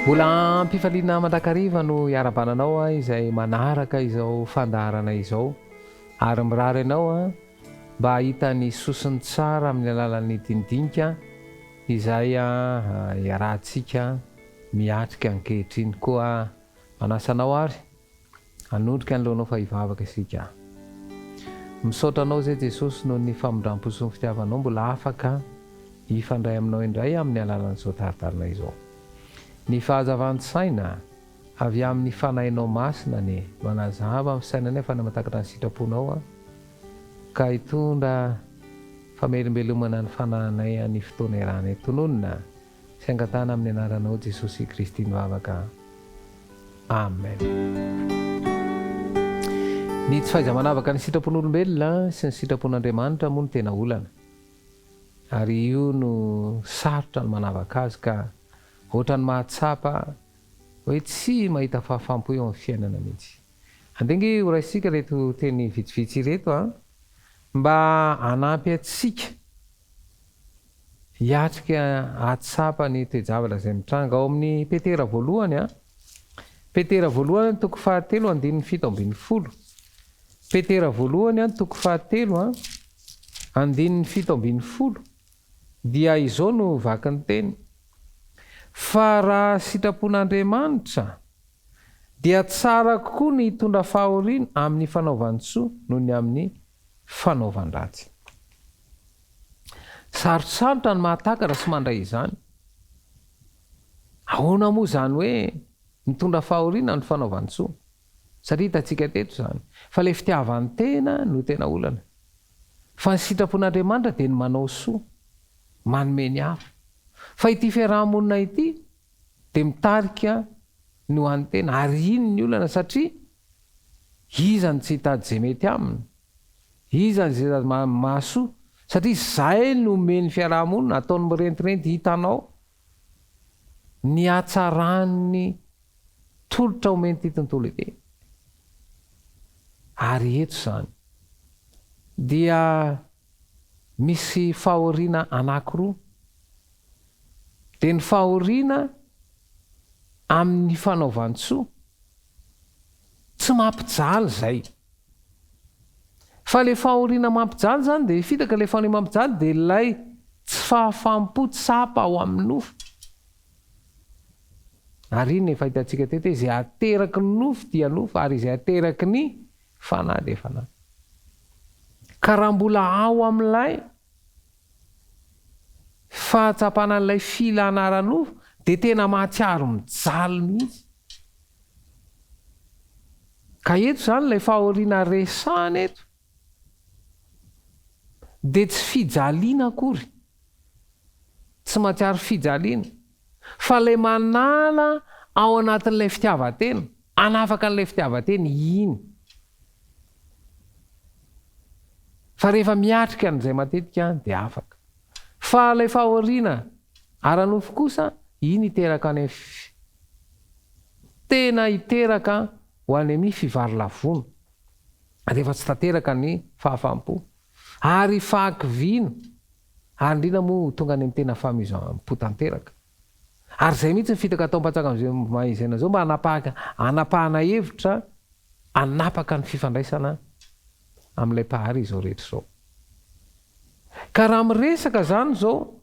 Mbola ampifaliana mandrakariva no hiarabananao izay manaraka izao fandarana izao ary mirary ianao mba hahita ny sosiny tsara amin'ny alalan'ny dindinika izay hiarahantsika miatrika ankehitriny koa manasanao ary hanondrika an'lohanao fa hivavaka isika. Misaotra anao zay Jesosy noho ny famondram-po sy ny fitiavanao mbola afaka hifandray aminao indray amin'ny alalan'izao taritarina izao. Ny fahazavan-tsaina avy amin'ny fanahinao masina ny manazava amin'ny sainanay fa namatakatra ny sitraponao ka hitondra famelom-belomana ny fananay ny fotoana iranay tononona sy angatana amin'ny anaranao Jesosy Kristy nivavaka. Amen. Ny tsy fahaiza-manavaka ny sitrapon'olombelona sy ny sitrapon'Andriamanitra moa no tena olana ary io no sarotra ny manavaka azy ka ohatra ny mahatsapa hoe tsy mahita fahafampo eo amin'ny fiainana mihitsy. Andengy ho raisika reto teny vitsivitsy ireto mba hanampy atsika hiatrika atsapa ny toejavatra izay mitranga ao amin'ny Petera voalohany Petera voalohany toko 7:7. Petera voalohany toko 7:7 dia izao no vaky ny teny: fa raha sitrapon'Andriamanitra dia tsara kokoa ny hitondra fahoriana amin'ny fanaovan-tsoa noho ny amin'ny fanaovan-dratsy. Sarosarotra ny mahatakatra sy mandray izany. Ahoana moa izany hoe mitondra fahoriana ny fanaovan-tsoa? Satria hitantsika teto izany fa ilay fitiavan'ny tena no tena olana, fa ny sitrapon'Andriamanitra dia ny manao soa, manome ny hafa. Fa ity fiarahamonina ity dia mitarika ny ho an'ny tena ary iny ny olana satria iza ny tsy hitady izay mety aminy, iza ny izay mahasoa, satria izay no omeny fiarahamonina ataony mirentirenty hitanao ny hatsaran'ny tolotra omeny ity tontolo ity. Ary eto izany dia misy fahoriana anankiroa. Dia ny fahoriana amin'ny fanaovan-tsoa tsy mampijaly izay. Fa ilay fahoriana mampijaly izany dia fitaka ilay fahoriana mampijaly dia ilay tsy fahafampo tsapa ao amin'ny nofo. Ary iny efa hitantsika teto hoe izay ateraky ny nofo dia nofo ary izay ateraky ny fanahy dia fanahy. Ka raha mbola ao amin'ilay fahatsapana an'ilay filana ara-nofo dia tena mahatsiaro mijaly mihitsy. Ka eto izany ilay fahoriana resahana eto dia tsy fijaliana akory, tsy mahatsiaro fijaliana, fa ilay manala ao anatin'ilay fitiavan-tena, anafaka an'ilay fitiavan-tena iny. Fa rehefa miatrika an'izay matetika dia afaka. Fa ilay fahoriana ara-nofo kosa iny hiteraka any tena hiteraka ho any amin'ny fivarolavona rehefa tsy tanteraka ny fahafampo ary fahakiviana ary indrindra moa tonga any amin'ny tena famizam-po tanteraka. Ary izay mihitsy ny fitaka atao mpatsaka izay zao mba hanapahana hevitra hanapaka ny fifandraisana amin'ilay pahary izao rehetra izao. Ka raha miresaka zany zao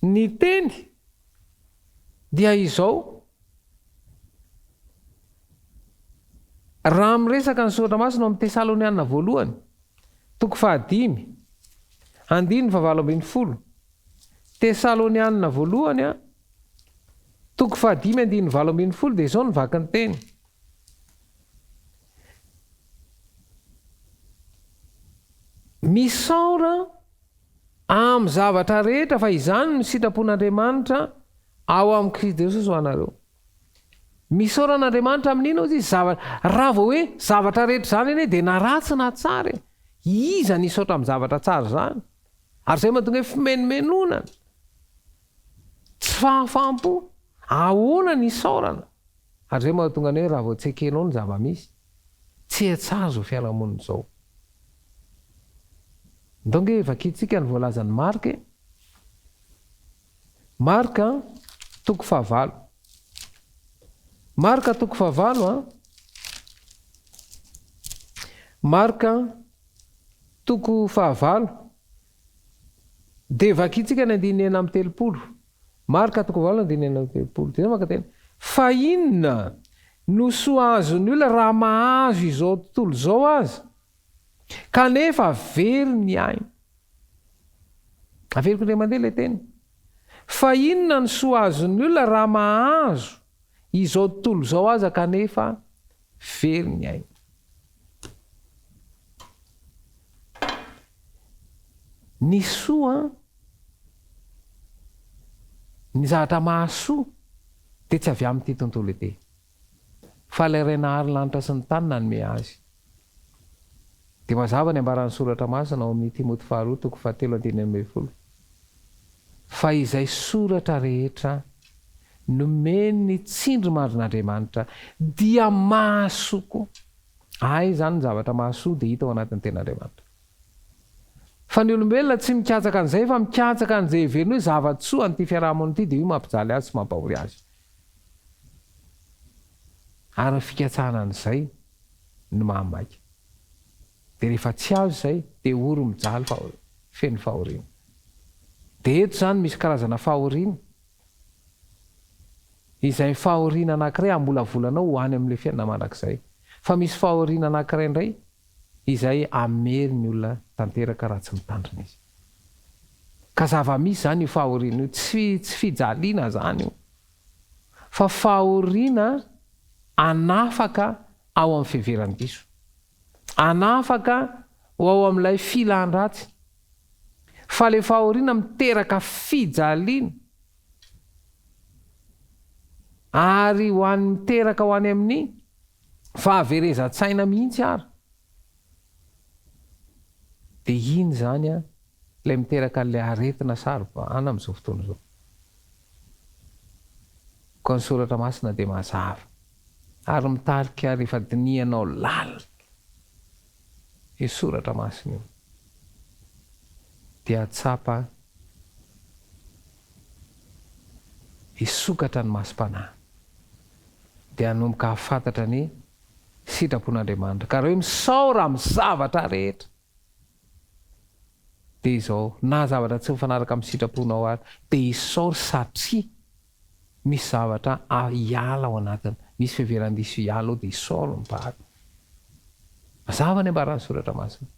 ny teny dia izao: raha miresaka ny soratra masina amin'ny Tesalonianina voalohany toko 5:7. Tesalonianina voalohany toko 5:7 dia izao no vaky ny teny: misaora amin'ny zavatra rehetra fa izany ny sitrapon'Andriamanitra ao amin'ny Kristy Jesosy ho anareo. Misaora an'Andriamanitra amin'ino izy raha vao hoe zavatra rehetra zany eny dia na ratsy na tsara, iza ny saotra amin'ny zavatra tsara zany? Ary izay mahatonga hoe fimenomenonana, tsy fahafampo, ahoana ny saorana? Ary izay mahatonga hoe raha vao tsekenao ny zava-misy tsy tsara zao fiarahamonina izao. Ndonge vakitsika ny voalazan'ny Marka toko 5. marika toko fahavalo marika toko fahavalo de vakitsika ny andinina amin'ny telopolo marika toko valo andinina amin'ny telopolo tena makatena fa inona no soa azony olona raha mahazo izao tontolo zao azy kanefa very ny ainy averiko ndray mandeha le teny fa inona no soa azony olona raha mahazo izao tontolo zao aza kanefa very ny ainy ny soa ny zavatra mahasoa de tsy avy amin'ity tontolo ity fa ilay raina ary lanitra sy ny tany nanome azy de mazava ny ambaran'ny soratra masina ao amin'ny Timoty faharoa toko 7:20 fa izay soratra rehetra nomeny ny tsindry mandrin'Andriamanitra dia mahasoa ay zany ny zavatra mahasoa de hita ao anatin'ny ten'Andriamanitra fa ny olombelona tsy mikatsaka an'izay fa mikatsaka an'izay heveriny hoe zava-tsoa an'ity fiarahamonina ity de io mampijaly azy sy mampahory azy ary ny fikatsahana an'izay no mahamaika de rehefa tsy azo izay de oro mijaly feno fahoriana de eto zany misy karazana fahoriana izay fahoriana anankiray ambolavolanao ho any amin'le fiainana mandrakizay fa misy fahoriana anankiray indray izay amery ny olona tanteraka raha tsy mitandrina izy ka zava-misy zany io fahoriana io tsy fijaliana zany io fa fahoriana anafaka ao amin'ny fiheveran-diso anafaka ao amin'ilay filan-dratsy fa le fahoriana miteraka fijaliana ary ho an'ny miteraka ho any amin'ny fahaverezan-tsaina mihitsy ary de iny zany ilay miteraka an'ilay aretina saribana amin'izao fotoana izao ko ny soratra masina de mazava ary mitarika rehefa dinianao lalina io soratra masina io dia tsapa isokatra ny masom-panahy dia hanomboka hafantatra ny sitrapon'Andriamanitra ka raha hoe misaora amin'ny zavatra rehetra de izao na zavatra tsy mifanaraka amin'ny sitraponao ary de isaory satria misy zavatra hiala ao anatiny misy fiheveran-diso hiala ao de isaory mibary mazava ny ambaran'ny soratra masina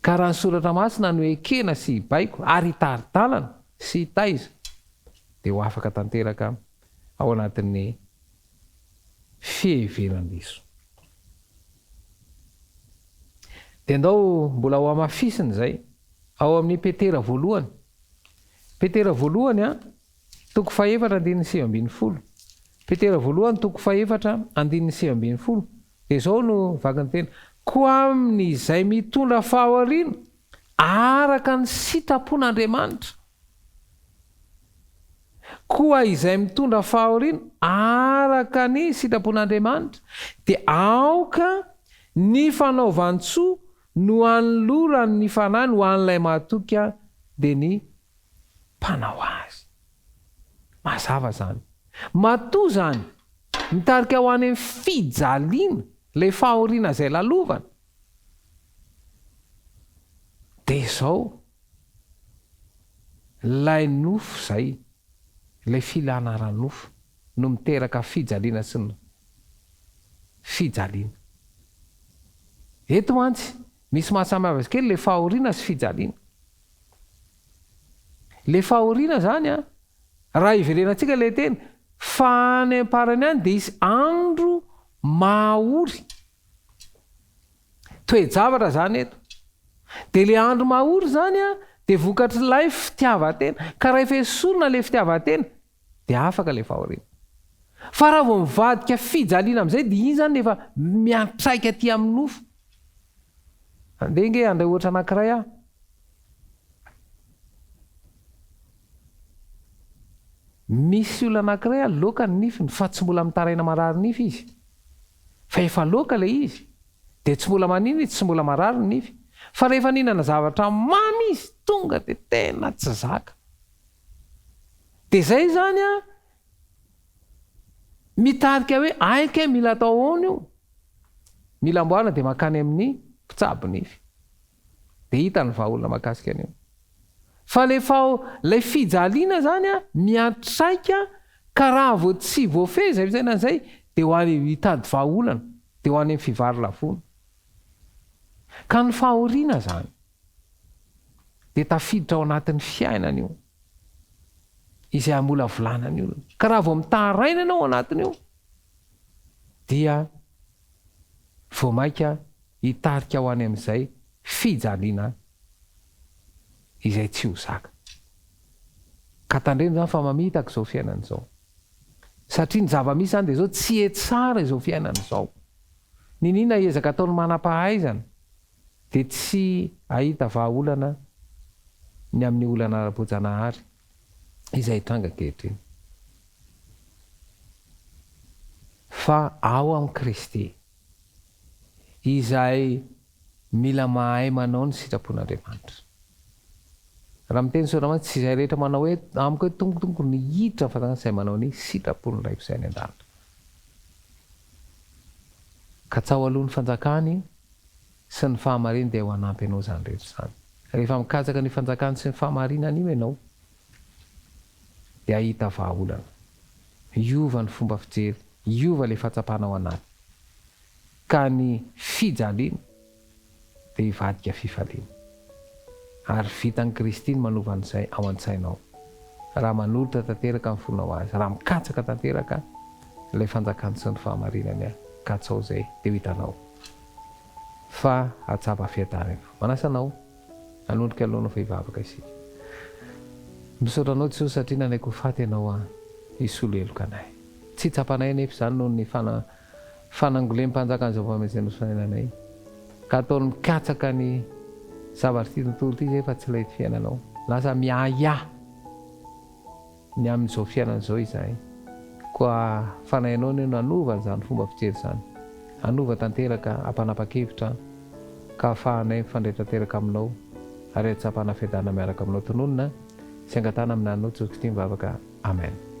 ka raha ny soratra masina no ekena sy hibaiko ary hitaridalana sy hitaiza de ho afaka tanteraka ao anatin'ny fiheveran-diso de ndao mbola ho amafisiny zay ao amin'ny Petera voalohany toko 4:7 Petera voalohany toko 4:7 de zao no vakiny tena koa aminy izay mitondra fahoriana araka ny sitrapon'Andriamanitra koa izay mitondra fahoriana araka ny sitrapon'Andriamanitra de aoka ny fanaovan-tsoa no anolorany ny fanahy no an'ilay mahatoka de ny mpanao azy mazava zany matoa zany mitarika ho any amin'ny fijaliana le fahoriana zay lalovana de zao lay nofo zay le filana ranofo no miteraka fijaliana sy ny fijaliana eto mantsy misy mahasamihafa azy kely le fahoriana sy fijaliana le fahoriana zany raha iverenantsika le teny fa any amparany any de isy andro mahaory toejavatra zany eto de le andro mahaory zany de vokatry lay fitiavatena ka raha efa esorina le fitiavatena de afaka le fahoriana fa raha vao mivadika fijaliana am'izay de iny zany efa miantraika aty amin'ny nofo andeha nge andray ohatra anankiray misy olona anankiray loka ny nifiny fa tsy mbola mitaraina marary nify izy fa efa loka le izy de tsy mbola manino izy tsy mbola marary ny nify fa rehefa ninana zavatra mamy izy tonga de tena tsy zaka de zay zany mitarika hoe aika mila atao aona io, mila amboarina dia makany amin'ny mpitsabo nify dia hita ny vahaolona mahakasika an'io. Fa lay fijaliana zany a miatraika ka raha vao tsy voafeza fisaina an'izay dia ho any hitady vahaolana dia ho any amin'ny fivarolavona. Ka ny fahoriana zany dia tafiditra ao anatin'ny fiainana io izay amola volanany olona. Ka raha vao mitaraina ianao ao anatiny io dia vao maika hitarika ho any amin'izay fijaliana izay tsy ho zaka. Ka tandremo zany fa mamitaka izao fiainana izao. Satria ny zava-misy zany dia izao tsy hetsara izao fiainana izao. Ninina ezaka ataony manam-pahaizana dia tsy ahita vahaolana ny amin'ny olana ara-boajanahary izay tranga ankehitriny. Fa ao amin'ny Kristy izay mila mahay manao ny sitrapon'Andriamanitra. Raha miteny soramana tsy izay rehetra manao hoe amiko hoe tombotombo ny hiditra fa izay manao ny sitrapony raiko izay any an-danitra. Ka tsao alohan'ny fanjakany sy ny fahamarina dia ho hanampy ianao izany rehetra izany. Rehefa mikatsaka ny fanjakany sy ny fahamarina an'io ianao dia ahita vahaolana. Hiova ny fomba fijery, hiova ilay fahatsapana ao anaty. Ka ny fijaliana dia hivadika fifaliana. Ary vitan'ny Kristy ny manova an'izay ao an-tsainao. Raha manolotra tanteraka amin'ny fonao azy, raha mikatsaka tanteraka ilay fanjakany sy ny fahamarinany ka tsao izay dia ho hitanao fa hatsapa fiadarana. Manasanao hanondrika alohanao fa hivavaka isika. Misaotra anao Jesosy satria nanaiko ho faty ianao hisolo heloka anay. Tsy tsapanay nefa izany noho ny fanangolem-panjakany izao famezenao fiainanay. Ka ataony mikatsaka ny zavatra ty tontolo ity zay fa tsy ilay fiainanao. Lasa miaya ny amin'izao fiainana izao izay. Koa fanahinao ny nanova izany fomba fijery izany. Hanova tanteraka hampanapa-kevitra ka ahafahanay mifandray tanteraka aminao ary hatsapana fiadarana miaraka aminao tononona sy angatana amin'anao Jesosy Kristy mivavaka. Amen.